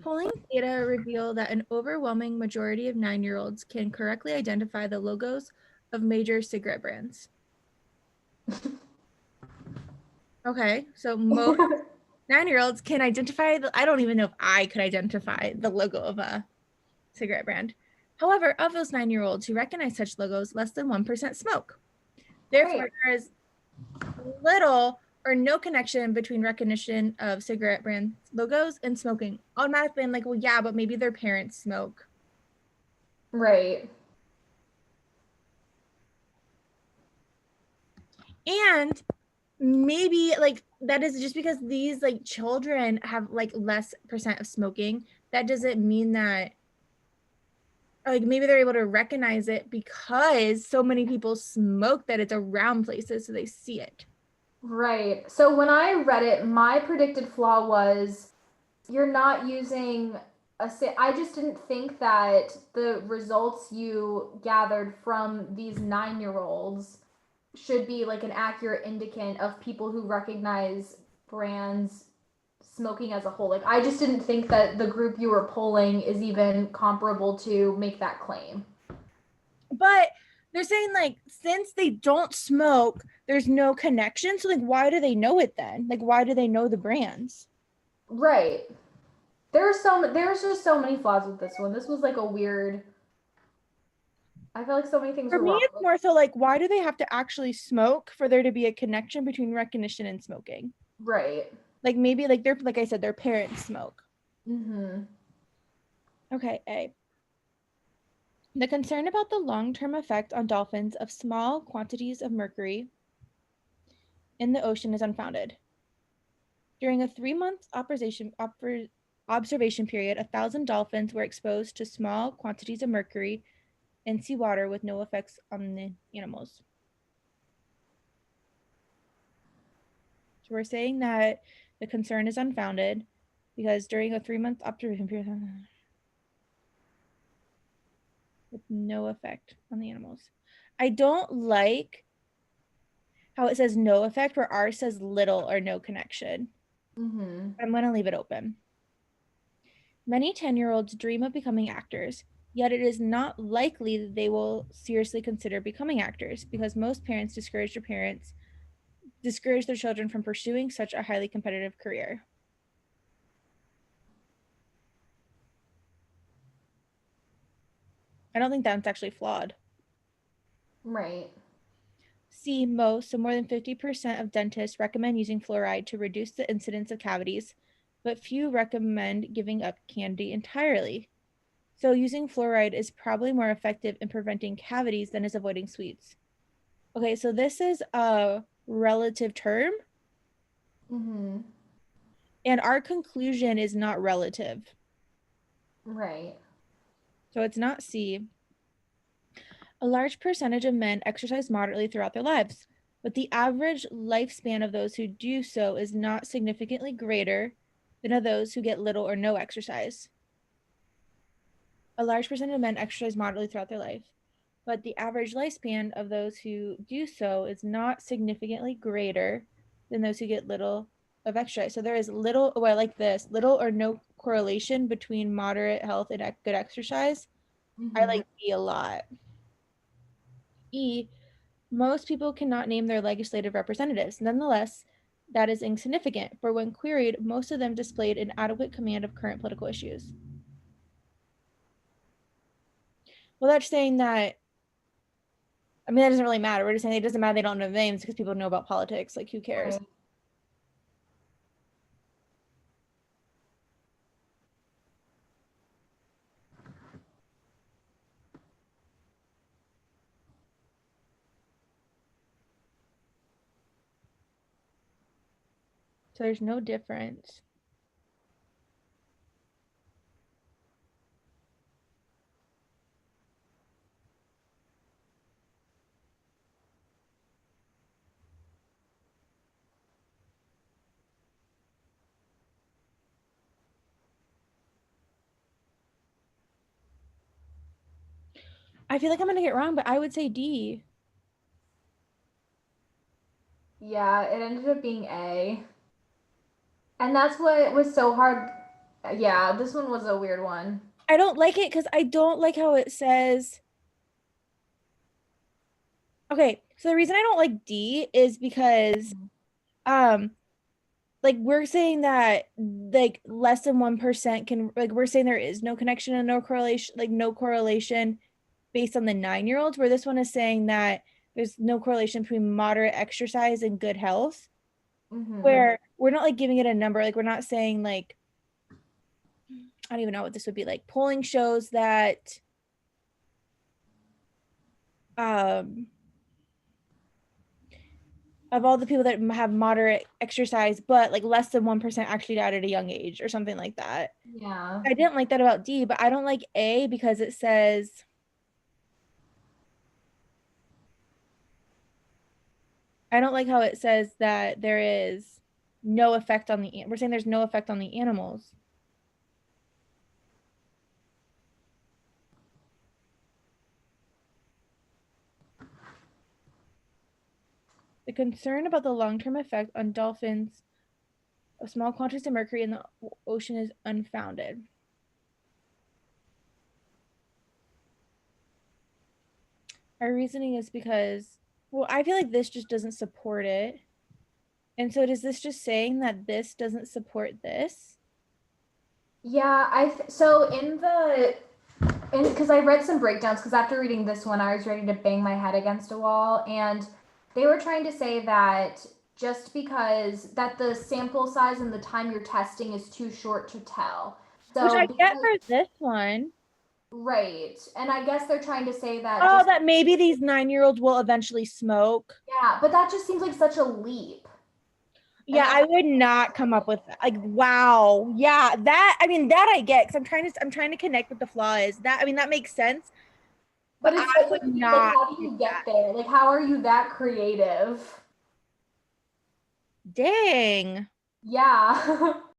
Polling data reveal that an overwhelming majority of 9-year-olds can correctly identify the logos of major cigarette brands. Okay, so most 9-year-olds can identify I don't even know if I could identify the logo of a cigarette brand. However, of those 9-year-olds who recognize such logos, less than 1% smoke. Therefore, there is little or no connection between recognition of cigarette brand logos and smoking. Automatically, I'm like, well, yeah, but maybe their parents smoke. Right. And maybe like that is just because these like children have like less percent of smoking. That doesn't mean that like maybe they're able to recognize it because so many people smoke that it's around places so they see it. Right. So when I read it, my predicted flaw was you're not using I just didn't think that the results you gathered from these 9-year-olds should be like an accurate indicant of people who recognize brands smoking as a whole. Like I just didn't think that the group you were polling is even comparable to make that claim. But they're saying like since they don't smoke, there's no connection. So like why do they know it then? Like why do they know the brands? Right. There's just so many flaws with this one. This was like a weird. I feel like so many things For were me, wrong. it's more so like why do they have to actually smoke for there to be a connection between recognition and smoking? Right. Like maybe like they're like I said, their parents smoke. Mm-hmm. Okay, A. The concern about the long-term effect on dolphins of small quantities of mercury in the ocean is unfounded. During a 3-month observation period, 1,000 dolphins were exposed to small quantities of mercury in seawater with no effects on the animals. So we're saying that the concern is unfounded because during a 3-month observation period with no effect on the animals. I don't like how it says no effect where ours says little or no connection. Mm-hmm. I'm going to leave it open. Many 10-year-olds dream of becoming actors, yet it is not likely that they will seriously consider becoming actors because most parents discourage their children from pursuing such a highly competitive career. I don't think that's actually flawed. Right. C, most, so more than 50% of dentists recommend using fluoride to reduce the incidence of cavities, but few recommend giving up candy entirely. So using fluoride is probably more effective in preventing cavities than is avoiding sweets. Okay, so this is a relative term, Mm-hmm. and our conclusion is not relative. Right. So it's not C. A large percentage of men exercise moderately throughout their lives, but the average lifespan of those who do so is not significantly greater than of those who get little or no exercise. A large percentage of men exercise moderately throughout their life, but the average lifespan of those who do so is not significantly greater than those who get little of exercise. So there is little, well, I like this, little or no correlation between moderate health and good exercise. I Mm-hmm. like B a lot. E, most people cannot name their legislative representatives. Nonetheless, that is insignificant, for when queried, most of them displayed an adequate command of current political issues. Well, that's saying that, I mean, that doesn't really matter. We're just saying it doesn't matter they don't know names because people know about politics. Like, who cares? Right. So there's no difference. I feel like I'm going to get wrong, but I would say D. Yeah, it ended up being A. And that's what was so hard. Yeah, this one was a weird one. I don't like it because I don't like how it says. Okay, so the reason I don't like D is because um like we're saying that like less than 1% can, like we're saying there is no connection and no correlation, like no correlation based on the 9-year-olds, where this one is saying that there's no correlation between moderate exercise and good health, Mm-hmm. where we're not like giving it a number, like we're not saying like, I don't even know what this would be, like polling shows that um of all the people that have moderate exercise but like less than 1% actually died at a young age or something like that. Yeah. I didn't like that about D, but I don't like A because it says, I don't like how it says that there is no effect on the, we're saying there's no effect on the animals. The concern about the long-term effect on dolphins of small quantities of mercury in the ocean is unfounded. Our reasoning is because, well, I feel like this just doesn't support it. And so is this just saying that this doesn't support this? Yeah, so in the and because I read some breakdowns, because after reading this one, I was ready to bang my head against a wall, and they were trying to say that just because that the sample size and the time you're testing is too short to tell. Which So I get because for this one. right, and I guess they're trying to say that Oh, just that maybe these 9-year-olds will eventually smoke. yeah, but that just seems like such a leap. And Yeah, that's I would not come up with that. Like, wow. Yeah, that, I mean, that I get because I'm trying to connect with the flaw is that, I mean, that makes sense, but but it's I such would a leap. Like, not how do do you get that. there? Like, how are you that creative? Dang. Yeah.